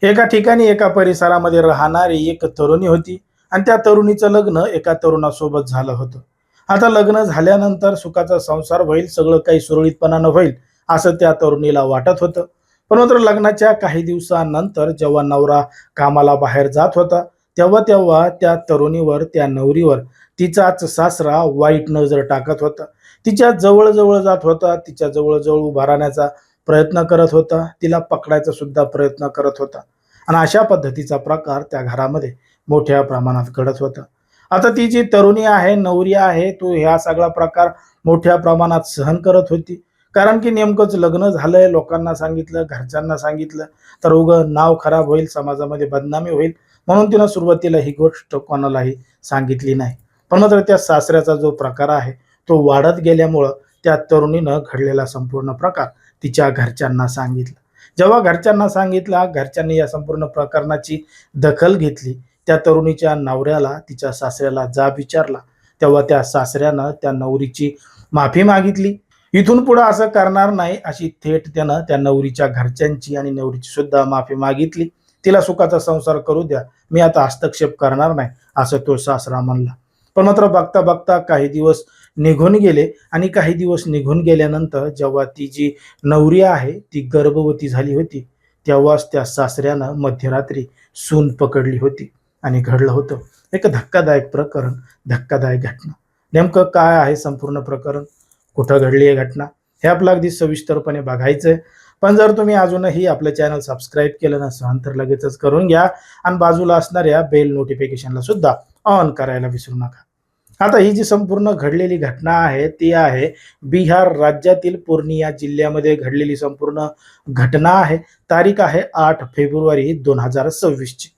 एका ठिकाणी एका परिसरामध्ये राहणारी एक तरुणी होती आणि त्या तरुणीचं लग्न एका तरुणासोबत झालं होतं. आता लग्न झाल्यानंतर सुखाचा संसार होईल, सगळं काही सुरळीतपणानं होईल असं त्या तरुणीला वाटत होतं. पण मात्र लग्नाच्या काही दिवसानंतर जेव्हा नवरा कामाला बाहेर जात होता, तेव्हा तेव्हा त्या तरुणीवर, त्या नवरीवर तिचाच सासरा वाईट नजर टाकत होता. तिच्या जवळ जवळ जात होता, तिच्या जवळ जवळ उभा राहण्याचा प्रयत्न करत होता, तिला पकडायचा सुद्धा प्रयत्न करत होता. आणि अशा पद्धतीचा प्रकार त्या घरामध्ये मोठ्या प्रमाणात घडत होता. आता ती जी तरुणी आहे, नवरी आहे, तो ह्या सगळा प्रकार मोठ्या प्रमाणात सहन करत होती. कारण की नेमकंच लग्न झालंय, लोकांना सांगितलं, घरच्यांना सांगितलं, तर उगं नाव खराब होईल, समाजामध्ये बदनामी होईल, म्हणून तिनं सुरुवातीला ही गोष्ट कोणालाही सांगितली नाही. पण मात्र त्या सासऱ्याचा जो प्रकार आहे, तो वाढत गेल्यामुळं त्या तरुणीनं घडलेला संपूर्ण प्रकार तिच्या घरच्यांना सांगितला. जेव्हा घरच्यांना सांगितलं, घरच्यांनी या संपूर्ण प्रकरणाची दखल घेतली. त्या तरुणीच्या नवऱ्याला, तिच्या सासऱ्याला जाब विचारला. तेव्हा त्या सासऱ्यानं त्या नवरीची माफी मागितली. इथून पुढे असं करणार नाही अशी थेट त्यानं त्या नवरीच्या घरच्यांची आणि नवरीची सुद्धा माफी मागितली. तिला सुखाचा संसार करू द्या, मी आता हस्तक्षेप करणार नाही, असं तो सासरा म्हणला. पण मात्र बघता बघता काही दिवस निघून गेले आणि काही दिवस निघून गेल्यानंतर जेव्हा ती जी नवरी आहे ती गर्भवती झाली होती, तेव्हाच त्या सासऱ्यानं मध्यरात्री सून पकडली होती. आणि घडलं होतं एक धक्कादायक प्रकरण, धक्कादायक घटना. नेमकं काय आहे संपूर्ण प्रकरण, कुठं घडली आहे घटना, हे आपलं अगदी सविस्तरपणे बघायचंय. पण जर तुम्ही अजूनही आपलं चॅनल सबस्क्राईब केलं नसेल तर लगेचच करून घ्या आणि बाजूला असणाऱ्या बेल नोटिफिकेशनला सुद्धा ऑन करायला विसरू नका. आता ही जी संपूर्ण घडलेली घटना आहे ती आहे बिहार राज्यातील पूर्णिया जिल्ह्यामध्ये घडलेली संपूर्ण घटना आहे. तारीख आहे 8 फेब्रुवारी 2026 ची.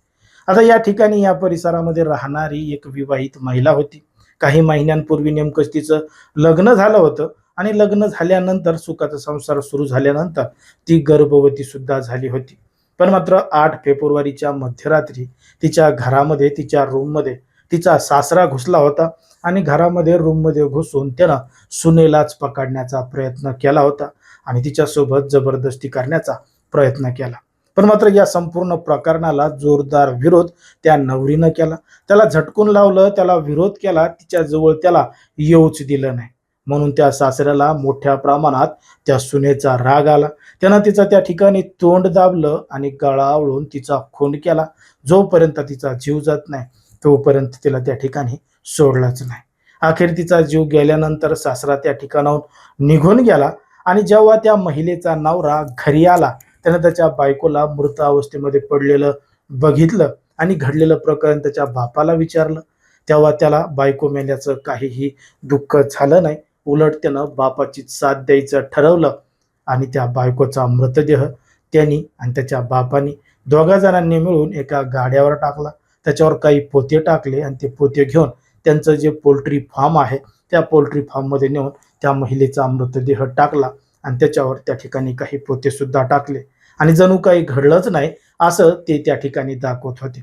आता या ठिकाणी या परिसरामध्ये राहणारी एक विवाहित महिला होती. काही महिन्यांपूर्वी नेमकंच तिचं लग्न झालं होतं आणि लग्न झाल्यानंतर सुखाचा संसार सुरू झाल्यानंतर ती गर्भवती सुद्धा झाली होती. पण मात्र 8 फेब्रुवारीच्या मध्यरात्री तिच्या घरामध्ये, तिच्या रूममध्ये तिचा सासरा घुसला होता आणि घरामध्ये रूममध्ये घुसून त्यानं सुनेलाच पकडण्याचा प्रयत्न केला होता आणि तिच्यासोबत जबरदस्ती करण्याचा प्रयत्न केला. पण मात्र या संपूर्ण प्रकरणाला जोरदार विरोध त्या नवरीनं केला. त्याला झटकून लावलं, त्याला विरोध केला, तिच्याजवळ त्याला येऊच दिलं नाही. म्हणून त्या सासऱ्याला मोठ्या प्रमाणात त्या सुनेचा राग आला. त्यानं तिचं त्या ठिकाणी तोंड दाबलं आणि गळा आवळून तिचा खून केला. जोपर्यंत तिचा जीव जात नाही तोपर्यंत तिला त्या ठिकाणी सोडलंच नाही. अखेर तिचा जीव गेल्यानंतर सासरा त्या ठिकाणाहून निघून गेला आणि जेव्हा त्या महिलेचा नवरा घरी आला त्यानं त्याच्या बायकोला मृत अवस्थेमध्ये पडलेलं बघितलं आणि घडलेलं प्रकरण त्याच्या बापाला विचारलं. तेव्हा त्याला बायको मेल्याचं काहीही दुःख झालं नाही. उलट त्यानं बापाची साथ द्यायचं ठरवलं आणि त्या बायकोचा मृतदेह त्यांनी आणि त्याच्या बापानी दोघा जणांनी मिळून एका गाड्यावर टाकला. त्याच्यावर काही पोते टाकले आणि ते पोते घेऊन त्यांचं जे पोल्ट्री फार्म आहे त्या पोल्ट्री फार्ममध्ये नेऊन त्या महिलेचा मृतदेह टाकला आणि त्याच्यावर त्या ठिकाणी काही पोते सुद्धा टाकले आणि जणू काही घडलंच नाही असं ते त्या ठिकाणी दाखवत होते.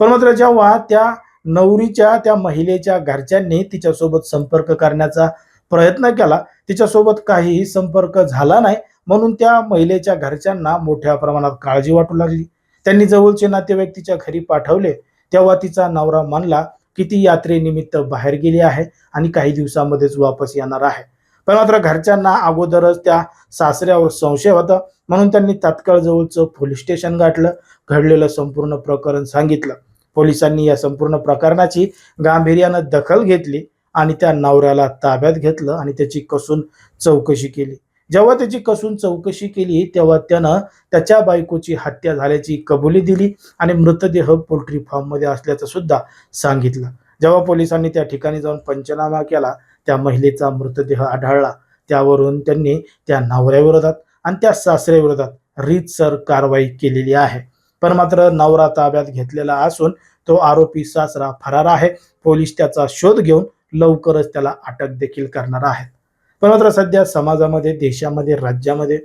पण मात्र जेव्हा त्या नवरीच्या, त्या महिलेच्या घरच्यांनी तिच्यासोबत संपर्क करण्याचा प्रयत्न केला, तिच्यासोबत काहीही संपर्क झाला नाही. म्हणून त्या महिलेच्या घरच्यांना मोठ्या प्रमाणात काळजी वाटू लागली. त्यांनी जवळचे नातेवाईक तिच्या घरी पाठवले. तेव्हा तिचा नवरा म्हणला की ती यात्रेनिमित्त बाहेर गेली आहे आणि काही दिवसामध्येच वापस येणार आहे. पण मात्र घरच्यांना अगोदरच त्या सासऱ्यावर संशय होता. म्हणून त्यांनी तात्काळ जवळचं पोलीस स्टेशन गाठलं, घडलेलं संपूर्ण प्रकरण सांगितलं. पोलिसांनी या संपूर्ण प्रकरणाची गांभीर्यानं दखल घेतली आणि त्या नवऱ्याला ताब्यात घेतलं आणि त्याची कसून चौकशी केली. जेव्हा त्याची कसून चौकशी केली तेव्हा त्यानं त्याच्या बायकोची हत्या झाल्याची कबुली दिली आणि मृतदेह पोल्ट्री फार्ममध्ये असल्याचं सुद्धा सांगितलं. जेव्हा पोलिसांनी त्या ठिकाणी जाऊन पंचनामा केला, त्या महिलेचा मृतदेह आढळला. त्यावरून त्यांनी त्या नवऱ्याविरोधात आणि त्या सासऱ्याविरोधात रीतसर कारवाई केलेली आहे. पण मात्र नवरा ताब्यात घेतलेला असून तो आरोपी सासरा फरार आहे. पोलीस त्याचा शोध घेऊन लवकरच त्याला अटक देखील करणार आहेत. पण मात्र सध्या समाजामध्ये, देशामध्ये, राज्यामध्ये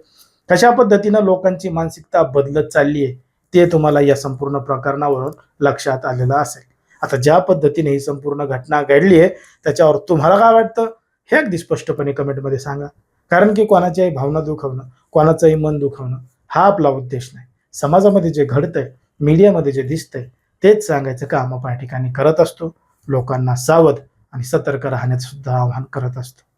कशा पद्धतीनं लोकांची मानसिकता बदलत चालली आहे ते तुम्हाला या संपूर्ण प्रकरणावरून लक्षात आलेलं असेल. आता ज्या पद्धतीने ही संपूर्ण घटना घडली आहे त्याच्यावर तुम्हाला काय वाटतं हे अगदी स्पष्टपणे कमेंटमध्ये सांगा. कारण की कोणाच्याही भावना दुखवणं, कोणाचंही मन दुखवणं हा आपला उद्देश नाही. समाजामध्ये जे घडतंय, मीडियामध्ये जे दिसतंय, तेच सांगायचं काम आपण या ठिकाणी करत असतो. लोकांना सावध आणि सतर्क राहण्याचं सुद्धा आवाहन करत असतो.